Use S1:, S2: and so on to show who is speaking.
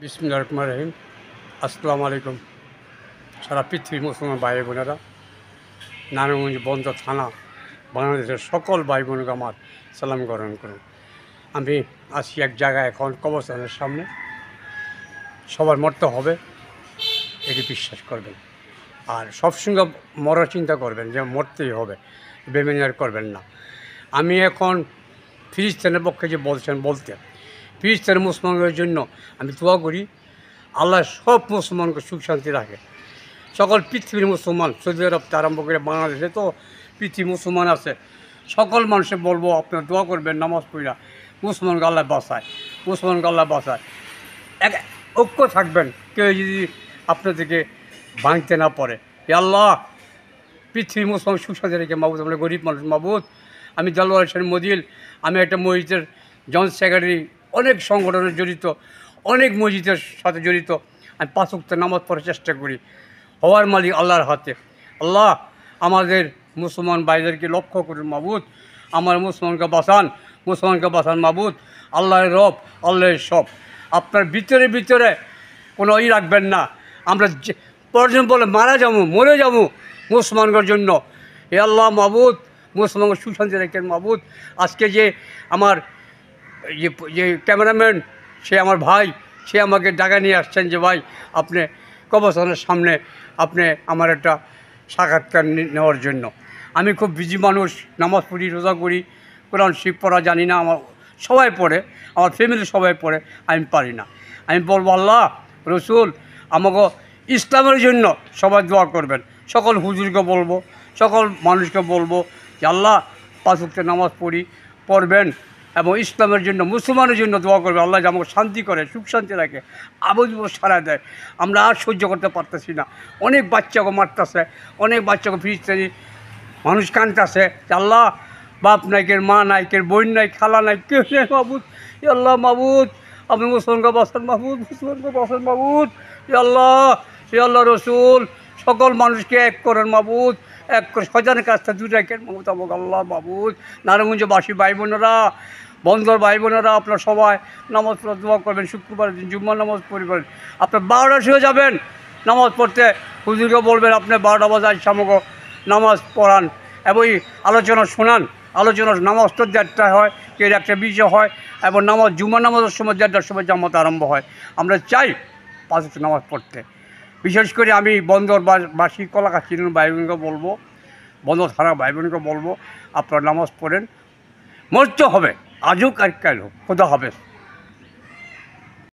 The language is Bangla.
S1: বিসমিল্লাহির রহমানির রহিম। আসসালামু আলাইকুম। সারা পৃথিবীর মুসলমান ভাই বোনেরা, নারায়ণগঞ্জ বন্দর থানা, বাংলাদেশের সকল ভাই বোনকে আমার সালাম গ্রহণ করুন। আমি আছি এক জায়গায় এখন কবরস্থানের সামনে। সবার মরতে হবে, এটি বিশ্বাস করবেন। আর সবসঙ্গে মরার চিন্তা করবেন যে মরতেই হবে, বেমেনিয়ার করবেন না। আমি এখন ফিলিস্তিনের পক্ষে যে বলতে ফিলিস্তিনের মুসলমানদের জন্য আমি দোয়া করি, আল্লাহ সব মুসলমানকে সুখ শান্তি রাখে। সকল পৃথিবীর মুসলমান, সৌদি আরব থেকে আরম্ভ করে বাংলাদেশে তো পৃথিবী মুসলমান আছে, সকল মানুষে বলবো আপনারা দোয়া করবেন, নামাজ পড়া মুসলমানকে আল্লাহ বাঁচায়, মুসলমানকে আল্লাহ বাঁচায়। এক ঐক্য থাকবেন, কেউ যদি আপনাদেরকে ভাঙতে না পারে। আল্লাহ পৃথিবী মুসলমান সুখ শান্তি রেখে মাবুদ, আমরা গরিব মানুষ মাবুদ। আমি দেলোয়ার হোসেন মদিল, আমি একটা মসজিদের জয়েন্ট সেক্রেটারি, অনেক সংগঠনের জড়িত, অনেক মসজিদের সাথে জড়িত। আমি 5 ওয়াক্ত নামাজ পড়ার চেষ্টা করি, হওয়ার মালিক আল্লাহর হাতে। আল্লাহ আমাদের মুসলমান ভাইদেরকে লক্ষ্য করুন মাবুদ, আমার মুসলমানকে বাঁচান মাবুদ। আল্লাহর রব, আল্লাহর সব। আপনার ভিতরে ভিতরে কোনো রাখবেন না। আমরা প্রয়োজন বলে মরে যাবো মুসলমানদের জন্য। এ আল্লাহ মাবুদ, মুসলমানকে সুশান্তি রাখেন মাবুদ। আজকে যে আমার যে ক্যামেরাম্যান, সে আমার ভাই, সে আমাকে ডাকা নিয়ে আসছেন যে ভাই আপনি কবরস্থানের সামনে আপনি আমার একটা সাক্ষাৎকার নেওয়ার জন্য। আমি খুব বিজি মানুষ, নামাজ পড়ি, রোজা করি, কোরআন শরীফ পড়া জানি না। আমার সবাই পড়ে, আমার ফ্যামিলি সবাই পড়ে, আমি পারি না। আমি বলবো আল্লাহ রসুল আমাকে ইসলামের জন্য সবাই দোয়া করবেন। সকল হুজুরকে বলবো, সকল মানুষকে বলবো যে আল্লাহ 5 ওয়াক্ত নামাজ পড়বেন এবং ইসলামের জন্য, মুসলমানের জন্য দোয়া করবে। আল্লাহ যে আমাকে শান্তি করে, সুখ শান্তি রাখে, আবহাওয়া সারা দেয়। আমরা আর সহ্য করতে পারতেছি না। অনেক বাচ্চাকে মারতেছে, অনেক বাচ্চাকে ফিরিস্তানি মানুষ কাঁদতেছে। আল্লাহ বাপ নাই, কের মা নাই, কের বোন নাই, খালা নাই, কেউ নেই মাবুদ। আল্লাহ মাবুদ, আপনি মুসলমানকে বাঁচান মাবুদ, মুসলমানকে বাঁচান মাবুদ। আল্লাহ রসুল সকল মানুষকে এক করেন মাবুদ, এক করে সজানের কাজটা দূর রাখেন মাবুদ। আমাকে আল্লাহ মাবুদ। নারায়ণগঞ্জবাসী ভাই বোনেরা, বন্দর ভাই বোনেরা, আপনার সবাই নামাজ পড়া দোয়া করবেন। শুক্রবার দিন জুম্মার নামাজ পড়বেন। আপনার 12টা শুয়ে যাবেন নামাজ পড়তে, হুজুরকে বলবেন আপনি 12টা বাজায় সামগ্র নামাজ পড়ান এবং আলোচনা শোনান। আলোচনার নামাজ তো 1:30টায় হয়, কেউ 1:20 হয়, এবং নামাজ জুম্মার নামাজের সময় 1:30টার সময় জামাত আরম্ভ হয়। আমরা চাই 5 ওয়াক্ত নামাজ পড়তে। বিশেষ করে আমি বন্দরবাসী কলাকাচ্ছিলেন ভাই বোনকে বলবো, বন্দর থানা ভাই বোনকে বলবো আপনারা নামাজ পড়েন, মরতে হবে, আজও আর কাল হোক। খোদা হাফেজ।